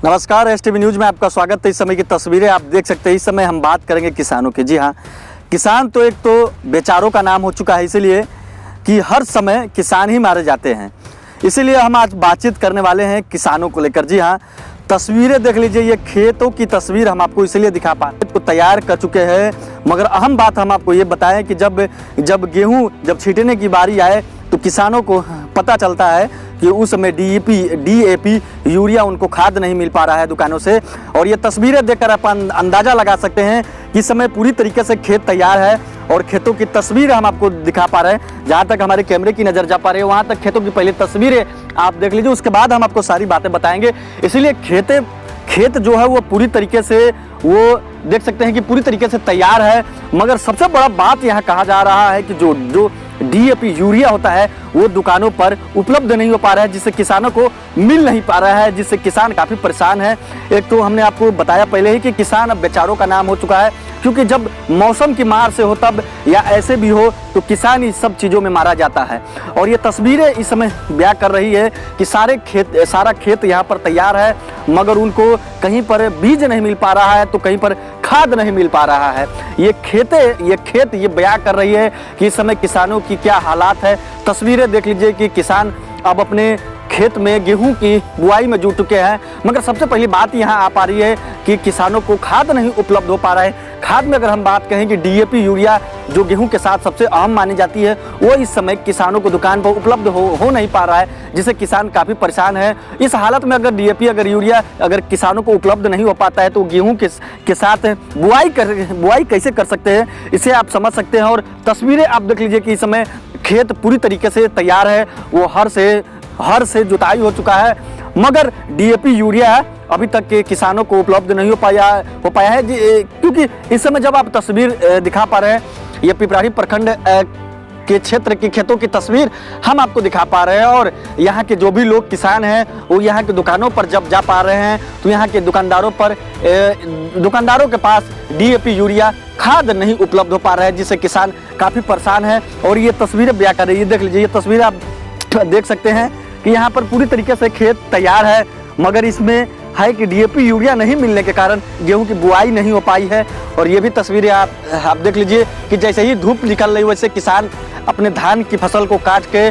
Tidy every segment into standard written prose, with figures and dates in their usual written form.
नमस्कार, STV news में आपका स्वागत है। इस समय की तस्वीरें आप देख सकते हैं। इस समय हम बात करेंगे किसानों की। जी हाँ, किसान तो एक तो बेचारों का नाम हो चुका है, इसीलिए कि हर समय किसान ही मारे जाते हैं। इसीलिए हम आज बातचीत करने वाले हैं किसानों को लेकर। जी हाँ, तस्वीरें देख लीजिए, ये खेतों की तस्वीर हम आपको इसलिए दिखा पाते तो तैयार कर चुके हैं। मगर अहम बात हम आपको ये बताएं कि जब गेहूँ जब छींटने की बारी आए तो किसानों को पता चलता है कि उस समय डीएपी यूरिया उनको खाद नहीं मिल पा रहा है दुकानों से। और ये तस्वीरें देखकर आप अंदाज़ा लगा सकते हैं कि इस समय पूरी तरीके से खेत तैयार है और खेतों की तस्वीर हम आपको दिखा पा रहे हैं। जहाँ तक हमारे कैमरे की नज़र जा पा रही है वहाँ तक खेतों की पहले तस्वीरें आप देख लीजिए, उसके बाद हम आपको सारी बातें बताएंगे। इसीलिए खेत जो है वो पूरी तरीके से वो देख सकते हैं कि पूरी तरीके से तैयार है। मगर सबसे बड़ा बात यहाँ कहा जा रहा है कि जो डीएपी यूरिया होता है वो दुकानों पर उपलब्ध नहीं हो पा रहा है, जिससे किसानों को मिल नहीं पा रहा है, जिससे किसान काफ़ी परेशान है। एक तो हमने आपको बताया पहले ही कि किसान अब बेचारों का नाम हो चुका है, क्योंकि जब मौसम की मार से हो तब या ऐसे भी हो तो किसान इस सब चीज़ों में मारा जाता है। और ये तस्वीरें इस समय बयां कर रही है कि सारा खेत यहाँ पर तैयार है, मगर उनको कहीं पर बीज नहीं मिल पा रहा है तो कहीं पर खाद नहीं मिल पा रहा है। ये खेत ये बयां कर रही है कि इस समय किसानों की क्या हालात है। तस्वीरें देख लीजिए कि किसान अब अपने खेत में गेहूं की बुआई में जुट चुके हैं। मगर सबसे पहली बात यहाँ आ पा रही है कि किसानों को खाद नहीं उपलब्ध हो पा रहा है। खाद में अगर हम बात कहें कि डीएपी यूरिया जो गेहूं के साथ सबसे अहम मानी जाती है, वो इस समय किसानों को दुकान पर उपलब्ध हो नहीं पा रहा है, जिससे किसान काफ़ी परेशान है। इस हालत में अगर डीएपी यूरिया किसानों को उपलब्ध नहीं हो पाता है तो गेहूं के साथ बुआई कैसे कर सकते हैं, इसे आप समझ सकते हैं। और तस्वीरें आप देख लीजिए कि इस समय खेत पूरी तरीके से तैयार है, वो हर से जुताई हो चुका है, मगर डीएपी यूरिया अभी तक के किसानों को उपलब्ध नहीं हो पाया है। क्योंकि इस समय जब आप तस्वीर दिखा पा रहे हैं, ये पिपराही प्रखंड के क्षेत्र की खेतों की तस्वीर हम आपको दिखा पा रहे हैं। और यहाँ के जो भी लोग किसान हैं वो यहाँ के दुकानों पर जब जा पा रहे हैं तो यहाँ के दुकानदारों के पास डीएपी यूरिया खाद नहीं उपलब्ध हो पा रहा है, जिससे किसान काफ़ी परेशान है। और ये तस्वीरें बयां कर रही है, देख लीजिए ये तस्वीर आप देख सकते हैं कि यहाँ पर पूरी तरीके से खेत तैयार है, मगर इसमें है कि डीएपी यूरिया नहीं मिलने के कारण गेहूं की बुआई नहीं हो पाई है। और ये भी तस्वीरें आप देख लीजिए कि जैसे ही धूप निकल रही वैसे किसान अपने धान की फसल को काट के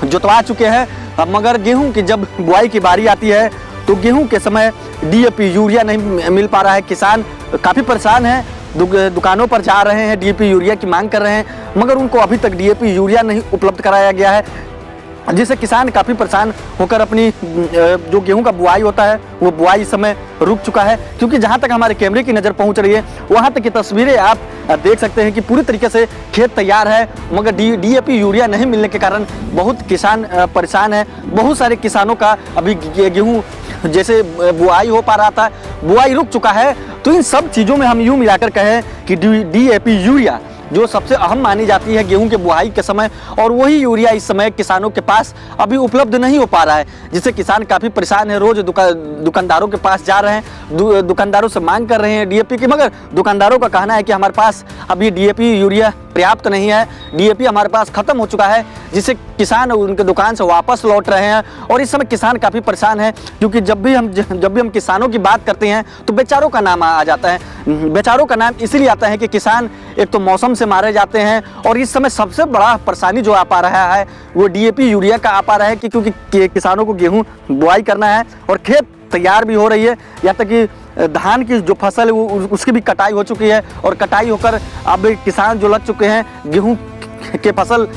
जुतवा चुके हैं। मगर गेहूं की जब बुआई की बारी आती है तो गेहूं के समय डीएपी यूरिया नहीं मिल पा रहा है। किसान काफ़ी परेशान है, दुकानों पर जा रहे हैं, डीएपी यूरिया की मांग कर रहे हैं, मगर उनको अभी तक डीएपी यूरिया नहीं उपलब्ध कराया गया है, जिससे किसान काफ़ी परेशान होकर अपनी जो गेहूं का बुआई होता है वो बुआई इस समय रुक चुका है। क्योंकि जहां तक हमारे कैमरे की नज़र पहुंच रही है वहां तक की तस्वीरें आप देख सकते हैं कि पूरी तरीके से खेत तैयार है, मगर डीएपी यूरिया नहीं मिलने के कारण बहुत किसान परेशान है। बहुत सारे किसानों का अभी गेहूँ जैसे बुआई हो पा रहा था, बुआई रुक चुका है। तो इन सब चीज़ों में हम यूँ मिलाकर कहें कि डीएपी यूरिया जो सबसे अहम मानी जाती है गेहूं के बुआई के समय, और वही यूरिया इस समय किसानों के पास अभी उपलब्ध नहीं हो पा रहा है, जिससे किसान काफ़ी परेशान है। रोज दुकानदारों के पास जा रहे हैं, दुकानदारों से मांग कर रहे हैं डीएपी की, मगर दुकानदारों का कहना है कि हमारे पास अभी डीएपी यूरिया पर्याप्त नहीं है, डीएपी हमारे पास ख़त्म हो चुका है, जिससे किसान उनके दुकान से वापस लौट रहे हैं। और इस समय किसान काफ़ी परेशान है, क्योंकि जब भी हम किसानों की बात करते हैं तो बेचारों का नाम आ जाता है। बेचारों का नाम इसलिए आता है कि किसान एक तो मौसम से मारे जाते हैं, और इस समय सबसे बड़ा परेशानी जो आ पा रहा है वो डीएपी यूरिया का आ पा रहा है कि क्योंकि किसानों को गेहूं बुआई करना है और खेत तैयार भी हो रही है, यहाँ तक कि धान की जो फसल है वो उसकी भी कटाई हो चुकी है, और कटाई होकर अब किसान जो लग चुके हैं गेहूं के फसल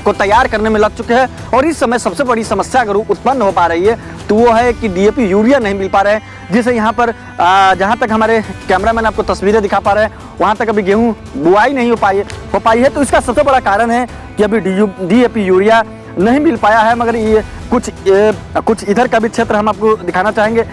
को तैयार करने में लग चुके हैं। और इस समय सबसे बड़ी समस्या अगर उत्पन्न हो पा रही है तो वो है कि डीएपी यूरिया नहीं मिल पा रहा है, जिससे यहाँ पर जहाँ तक हमारे कैमरामैन आपको तस्वीरें दिखा पा रहे हैं वहाँ तक अभी गेहूँ बुआई नहीं हो पाई है। तो इसका सबसे बड़ा कारण है कि अभी डीएपी यूरिया नहीं मिल पाया है। मगर ये कुछ इधर का भी क्षेत्र हम आपको दिखाना चाहेंगे।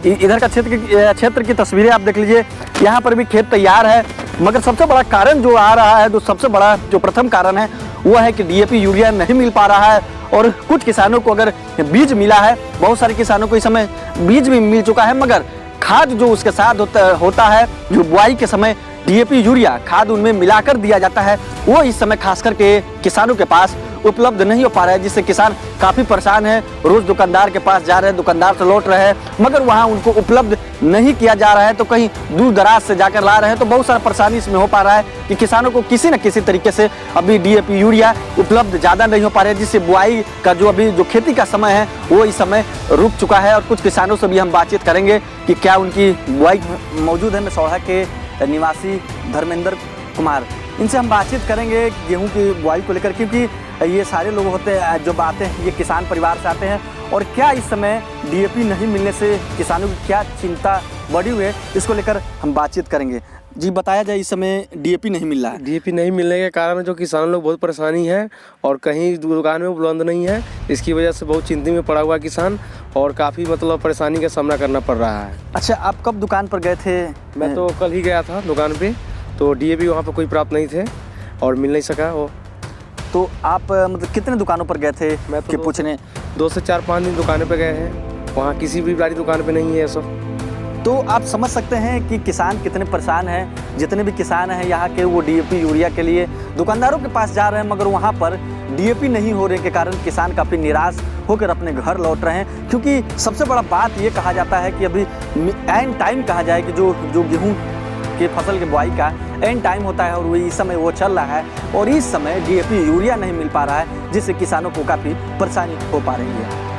इधर का क्षेत्र की तस्वीरें आप देख लीजिए, यहाँ पर भी खेत तैयार है, मगर सबसे बड़ा कारण जो आ रहा है, तो सबसे बड़ा जो प्रथम कारण है वो है कि डीएपी यूरिया नहीं मिल पा रहा है। और कुछ किसानों को अगर बीज मिला है, बहुत सारे किसानों को इस समय बीज भी मिल चुका है, मगर खाद जो उसके साथ होता है, जो बुआई के समय डीएपी यूरिया खाद उनमें मिलाकर दिया जाता है, वो इस समय खास करके किसानों के पास उपलब्ध नहीं हो पा रहा है, जिससे किसान काफ़ी परेशान है। रोज़ दुकानदार के पास जा रहे हैं, दुकानदार से लौट रहे हैं, मगर वहाँ उनको उपलब्ध नहीं किया जा रहा है, तो कहीं दूर दराज से जाकर ला रहे हैं। तो बहुत सारा परेशानी इसमें हो पा रहा है कि किसानों को किसी न किसी तरीके से अभी DAP यूरिया उपलब्ध ज़्यादा नहीं हो पा रहा है, जिससे बुआई का जो खेती का समय है वो इस समय रुक चुका है। और कुछ किसानों से भी हम बातचीत करेंगे कि क्या उनकी बुआई मौजूद है। मसौढ़ा के निवासी धर्मेंद्र कुमार, इनसे हम बातचीत करेंगे गेहूं की बुआई को लेकर, क्योंकि ये सारे लोग होते हैं जो आते हैं, ये किसान परिवार से आते हैं। और क्या इस समय DAP नहीं मिलने से किसानों की क्या चिंता बढ़ी हुई है, इसको लेकर हम बातचीत करेंगे। जी बताया जाए, इस समय DAP नहीं मिल रहा है। DAP नहीं मिलने के कारण जो किसान लोग बहुत परेशानी है और कहीं दुकान में उपलब्ध नहीं है, इसकी वजह से बहुत चिंता में पड़ा हुआ किसान और काफ़ी मतलब परेशानी का सामना करना पड़ रहा है। अच्छा, आप कब दुकान पर गए थे? मैं तो कल ही गया था दुकान पे, तो DAP वहाँ पर कोई प्राप्त नहीं थे और मिल नहीं सका वो। तो आप मतलब कितने दुकानों पर गए थे? मैं तो कि पूछने 2 से 4-5 दिन दुकान पे गए हैं, वहाँ किसी भी बड़ी दुकान पे नहीं है सब। तो आप समझ सकते हैं कि किसान कितने परेशान हैं। जितने भी किसान हैं यहाँ के, वो DAP यूरिया के लिए दुकानदारों के पास जा रहे हैं, मगर वहाँ पर DAP नहीं होने के कारण किसान काफ़ी निराश होकर अपने घर लौट रहे हैं। क्योंकि सबसे बड़ा बात ये कहा जाता है कि अभी एंड टाइम कहा जाए कि जो गेहूँ की फसल की बुआई का एंड टाइम होता है और वो इस समय वो चल रहा है, और इस समय DAP यूरिया नहीं मिल पा रहा है, जिससे किसानों को काफ़ी परेशानी हो पा रही है।